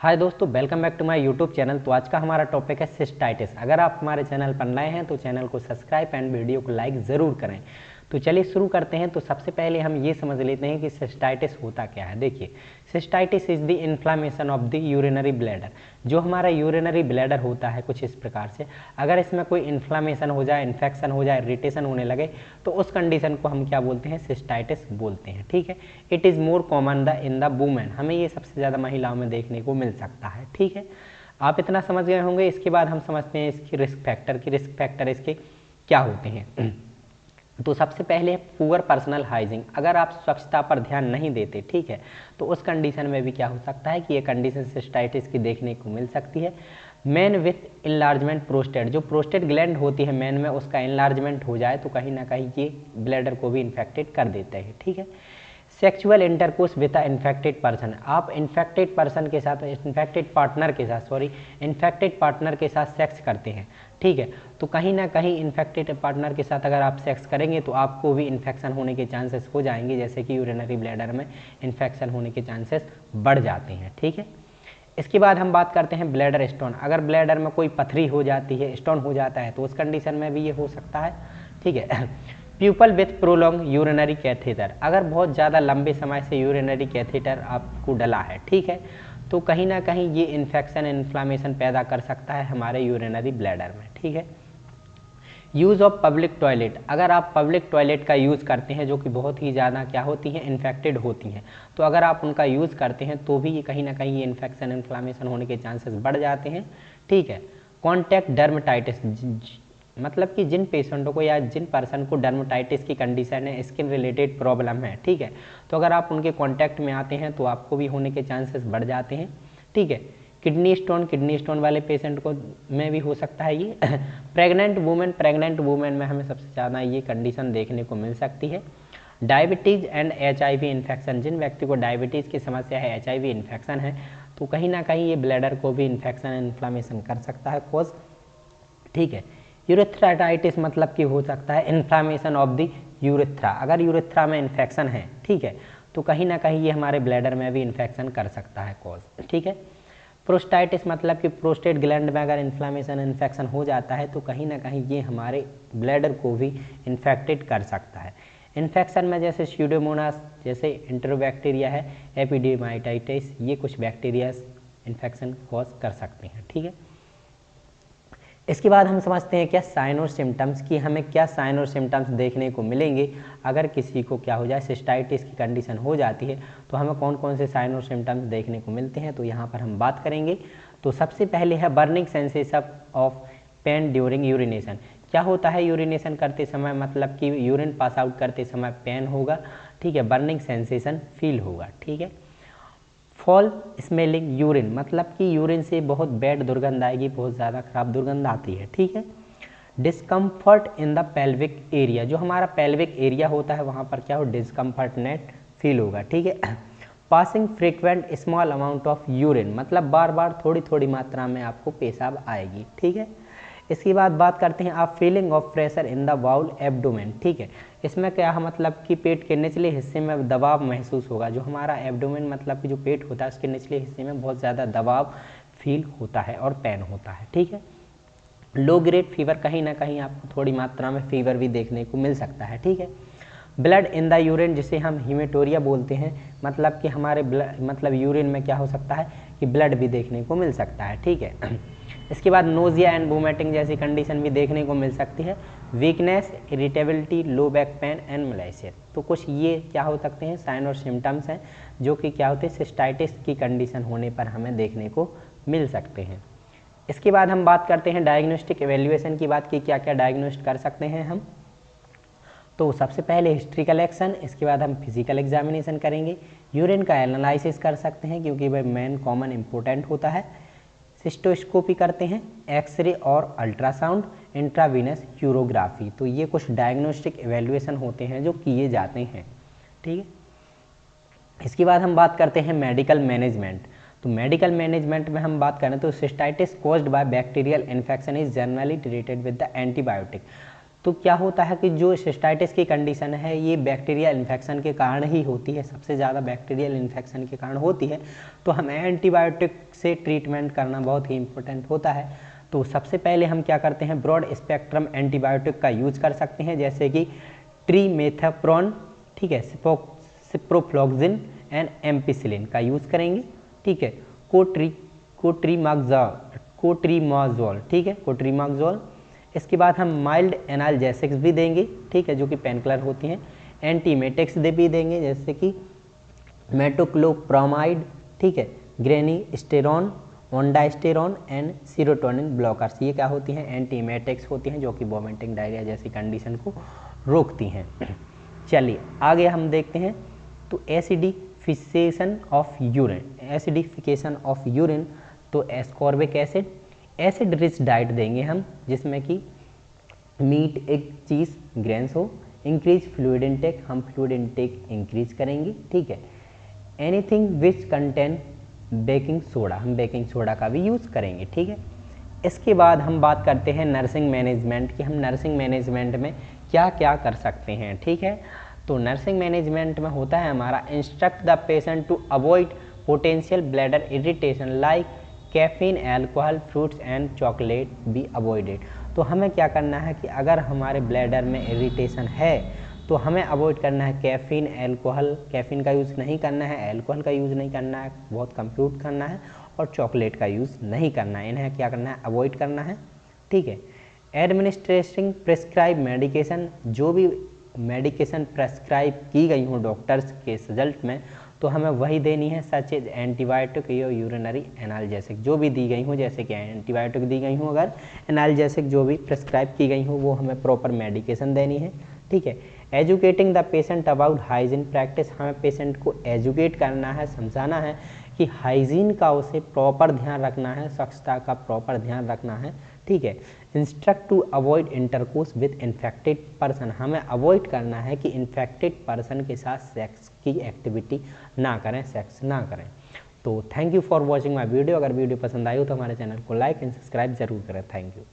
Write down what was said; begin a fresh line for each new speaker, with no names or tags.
हाय दोस्तों, welcome back to my YouTube channel. तो आज का हमारा टॉपिक है सिस्टाइटिस। अगर आप हमारे चैनल पर नए हैं तो चैनल को सब्सक्राइब एंड वीडियो को लाइक ज़रूर करें। तो चलिए शुरू करते हैं। तो सबसे पहले हम ये समझ लेते हैं कि सिस्टाइटिस होता क्या है। देखिए, cystitis is the inflammation of the urinary bladder. जो हमारा यूरिनरी ब्लैडर होता है कुछ इस प्रकार से, अगर इसमें कोई इन्फ्लामेशन हो जाए, इन्फेक्शन हो जाए, इरिटेशन होने लगे, तो उस कंडीशन को हम क्या बोलते हैं? सिस्टाइटिस बोलते हैं। ठीक है। It is more common in the women. हमें ये सबसे ज़्यादा महिलाओं में देखने को मिल सकता है। ठीक है, आप इतना समझ गए होंगे। इसके बाद हम समझते हैं इसकी रिस्क फैक्टर इसके क्या होते हैं। तो सबसे पहले पुअर पर्सनल हाइजीन। अगर आप स्वच्छता पर ध्यान नहीं देते, ठीक है, तो उस कंडीशन में भी क्या हो सकता है कि ये कंडीशन सिस्टाइटिस की देखने को मिल सकती है। मैन विथ इनलार्जमेंट प्रोस्टेट, जो प्रोस्टेट ग्लैंड होती है मैन में, उसका इनलार्जमेंट हो जाए तो कहीं ना कहीं ये ब्लैडर को भी इन्फेक्टेड कर देते हैं। ठीक है। Sexual intercourse with a infected person. आप इन्फेक्टेड पर्सन के साथ, इन्फेक्टेड पार्टनर के साथ सेक्स करते हैं। ठीक है, तो कहीं ना कहीं इन्फेक्टेड पार्टनर के साथ अगर आप सेक्स करेंगे तो आपको भी इन्फेक्शन होने के चांसेस हो जाएंगे, जैसे कि यूरिनरी ब्लैडर में इन्फेक्शन होने के चांसेस बढ़ जाते हैं। ठीक है। इसके बाद हम बात करते हैं ब्लैडर स्टोन। अगर ब्लैडर में कोई पथरी हो जाती है, स्टोन हो जाता है, तो उस कंडीशन में भी ये हो सकता है। ठीक है। People with prolong urinary catheter. अगर बहुत ज़्यादा लंबे समय से यूरिनरी कैथेटर आपको डला है, ठीक है, तो कहीं ना कहीं ये इन्फेक्शन, इन्फ्लामेशन पैदा कर सकता है हमारे यूरिनरी ब्लैडर में। ठीक है। Use of public toilet. अगर आप पब्लिक टॉयलेट का यूज़ करते हैं, जो कि बहुत ही ज़्यादा क्या होती हैं, इन्फेक्टेड होती हैं, तो अगर आप उनका यूज़ करते हैं तो भी ये कहीं ना कहीं ये इन्फेक्शन, इन्फ्लामेशन होने के चांसेस बढ़ जाते हैं। ठीक है। कॉन्टैक्ट डर्मेटाइटिस, मतलब कि जिन पेशेंटों को या जिन पर्सन को डर्मेटाइटिस की कंडीशन है, स्किन रिलेटेड प्रॉब्लम है, ठीक है, तो अगर आप उनके कांटेक्ट में आते हैं तो आपको भी होने के चांसेस बढ़ जाते हैं। ठीक है। किडनी स्टोन वाले पेशेंट को में भी हो सकता है ये। प्रेग्नेंट वुमेन में हमें सबसे ज़्यादा ये कंडीशन देखने को मिल सकती है। Diabetes and HIV infection. जिन व्यक्ति को डायबिटीज़ की समस्या है, HIV इन्फेक्शन है, तो कहीं ना कहीं ये ब्लैडर को भी इन्फेक्शन, इन्फ्लामेशन कर सकता है कॉज। ठीक है। यूरेथ्राइटिस मतलब कि हो सकता है इन्फ्लामेशन ऑफ द यूरेथ्रा। अगर यूरेथ्रा में इन्फेक्शन है, ठीक है, तो कहीं ना कहीं ये हमारे ब्लैडर में भी इन्फेक्शन कर सकता है कॉज। ठीक है। प्रोस्टाइटिस मतलब कि प्रोस्टेट ग्लैंड में अगर इन्फ्लामेशन, इन्फेक्शन हो जाता है तो कहीं ना कहीं ये हमारे ब्लैडर को भी इन्फेक्टेड कर सकता है। इन्फेक्शन में जैसे स्यूडोमोनास, जैसे इंटरोबैक्टीरिया है, एपिडेमाइटाइटिस, ये कुछ बैक्टीरिया इन्फेक्शन कॉज कर सकते हैं। ठीक है। इसके बाद हम समझते हैं क्या साइन और सिम्टम्स, कि हमें क्या साइन और सिम्टम्स देखने को मिलेंगे अगर किसी को क्या हो जाए, सिस्टाइटिस की कंडीशन हो जाती है, तो हमें कौन कौन से साइन और सिम्टम्स देखने को मिलते हैं। तो यहाँ पर हम बात करेंगे। तो सबसे पहले है burning sensation of pen during urination. क्या होता है यूरिनेशन करते समय, मतलब कि यूरिन पास आउट करते समय पेन होगा। ठीक है। बर्निंग सेंसेशन फील होगा। ठीक है। फॉल स्मेलिंग यूरिन, मतलब कि यूरिन से बहुत बैड दुर्गंध आएगी, बहुत ज़्यादा खराब दुर्गंध आती है। ठीक है। Discomfort in the pelvic area. जो हमारा पेल्विक एरिया होता है वहाँ पर क्या हो, डिस्कम्फर्ट नेट फील होगा। ठीक है। Passing frequent small amount of urine, मतलब बार बार थोड़ी थोड़ी मात्रा में आपको पेशाब आएगी। ठीक है। इसके बाद बात करते हैं आप feeling of pressure in the bowel abdomen. ठीक है। इसमें क्या है, मतलब कि पेट के निचले हिस्से में दबाव महसूस होगा। जो हमारा एब्डोमेन मतलब कि जो पेट होता है उसके निचले हिस्से में बहुत ज़्यादा दबाव फील होता है और पेन होता है। ठीक है। लो ग्रेड फीवर, कहीं ना कहीं आपको थोड़ी मात्रा में फीवर भी देखने को मिल सकता है। ठीक है। ब्लड इन द यूरिन, जिसे हम हीमेटोरिया बोलते हैं, मतलब कि हमारे मतलब यूरिन में क्या हो सकता है कि ब्लड भी देखने को मिल सकता है। ठीक है। इसके बाद नोजिया एंड वोमिटिंग जैसी कंडीशन भी देखने को मिल सकती है। Weakness, irritability, low back pain and Malaysia. तो कुछ ये क्या हो सकते हैं, साइन और सिम्टम्स हैं जो कि क्या होते हैं, सिस्टाइटिस की कंडीशन होने पर हमें देखने को मिल सकते हैं। इसके बाद हम बात करते हैं डायग्नोस्टिक एवेल्युएशन की बात की, क्या क्या डायग्नोस्ट कर सकते हैं हम। तो सबसे पहले हिस्ट्री कलेक्शन, इसके बाद हम फिजिकल एग्जामिनेशन करेंगे, यूरिन का एनालिसिस कर सकते हैं क्योंकि वह मेन कॉमन इंपॉर्टेंट होता है, सिस्टोस्कोपी करते हैं, एक्सरे और अल्ट्रासाउंड, इंट्रावीनस यूरोग्राफी। तो ये कुछ डायग्नोस्टिक एवेल्युएशन होते हैं जो किए जाते हैं। ठीक है। इसके बाद हम बात करते हैं मेडिकल मैनेजमेंट। तो मेडिकल मैनेजमेंट में हम बात करें तो cystitis caused by bacterial infection is generally treated with the antibiotic. तो क्या होता है कि जो सिस्टाइटिस की कंडीशन है ये बैक्टीरियल इन्फेक्शन के कारण ही होती है, सबसे ज़्यादा बैक्टीरियल इन्फेक्शन के कारण होती है। तो हमें एंटीबायोटिक से ट्रीटमेंट करना बहुत ही इंपॉर्टेंट होता है। तो सबसे पहले हम क्या करते हैं, ब्रॉड स्पेक्ट्रम एंटीबायोटिक का यूज कर सकते हैं, जैसे कि ट्रीमेथाप्रोन, ठीक है, सिप्रोफ्लॉक्सिन एंड एम्पिसिलिन का यूज़ करेंगे, ठीक है, कोट्रीमाजोल, ठीक है, कोट्रीमाजोल। इसके बाद हम माइल्ड एनाल्जेसिक्स भी देंगे, ठीक है, जो कि पेनकिलर होती हैं। एंटीमेटिक्स भी देंगे, जैसे कि मेटोक्लोप्रामाइड, ठीक है, ग्रेनिस्टेरॉन, ओंडास्टेरॉन एंड सीरोटोनिन ब्लॉकर्स। ये क्या होती हैं, एंटीमेटिक्स होती हैं, जो कि वोमिटिंग, डायरिया जैसी कंडीशन को रोकती हैं। चलिए आगे हम देखते हैं। तो एसिडिफिकेशन ऑफ यूरिन, तो एस्कॉर्बिक एसिड रिच डाइट देंगे हम, जिसमें कि मीट, एग, चीज़, ग्रेन्स हो। इंक्रीज फ्लूइड इनटेक, हम फ्लूइड इनटेक इंक्रीज करेंगे, ठीक है। Anything which contain baking soda, हम बेकिंग सोडा का भी यूज़ करेंगे, ठीक है। इसके बाद हम बात करते हैं नर्सिंग मैनेजमेंट की, हम नर्सिंग मैनेजमेंट में क्या क्या कर सकते हैं, ठीक है। तो नर्सिंग मैनेजमेंट में होता है हमारा, instruct the patient to avoid potential bladder irritation like caffeine, alcohol, fruits and chocolate be avoided. तो हमें क्या करना है कि अगर हमारे ब्लैडर में इरिटेशन है तो हमें अवॉइड करना है कैफीन, एल्कोहल, कैफीन का यूज़ नहीं करना है, एल्कोहल का यूज़ नहीं करना है, बहुत कंप्यूट करना है, और चॉकलेट का यूज़ नहीं करना है, इन्हें क्या करना है, अवॉइड करना है, ठीक है। एडमिनिस्ट्रेशन प्रेस्क्राइब मेडिकेशन, जो भी मेडिकेशन प्रेस्क्राइब की गई हो डॉक्टर्स के रिजल्ट में, तो हमें वही देनी है, सच एज एंटीबायोटिक या यूरिनरी एनाल्जेसिक, जो भी दी गई हो, जैसे कि एंटीबायोटिक दी गई हो, अगर एनाल्जेसिक जो भी प्रेस्क्राइब की गई हो वो हमें प्रॉपर मेडिकेशन देनी है, ठीक है। Educating the patient about hygiene practice, हमें पेशेंट को एजुकेट करना है, समझाना है कि हाइजीन का उसे प्रॉपर ध्यान रखना है, स्वच्छता का प्रॉपर ध्यान रखना है, ठीक है। Instruct to avoid intercourse with infected person, हमें अवॉइड करना है कि इन्फेक्टेड पर्सन के साथ सेक्स की एक्टिविटी ना करें, सेक्स ना करें। तो thank you for watching my video. अगर वीडियो पसंद आई हो तो हमारे चैनल को लाइक एंड सब्सक्राइब जरूर करें। Thank you.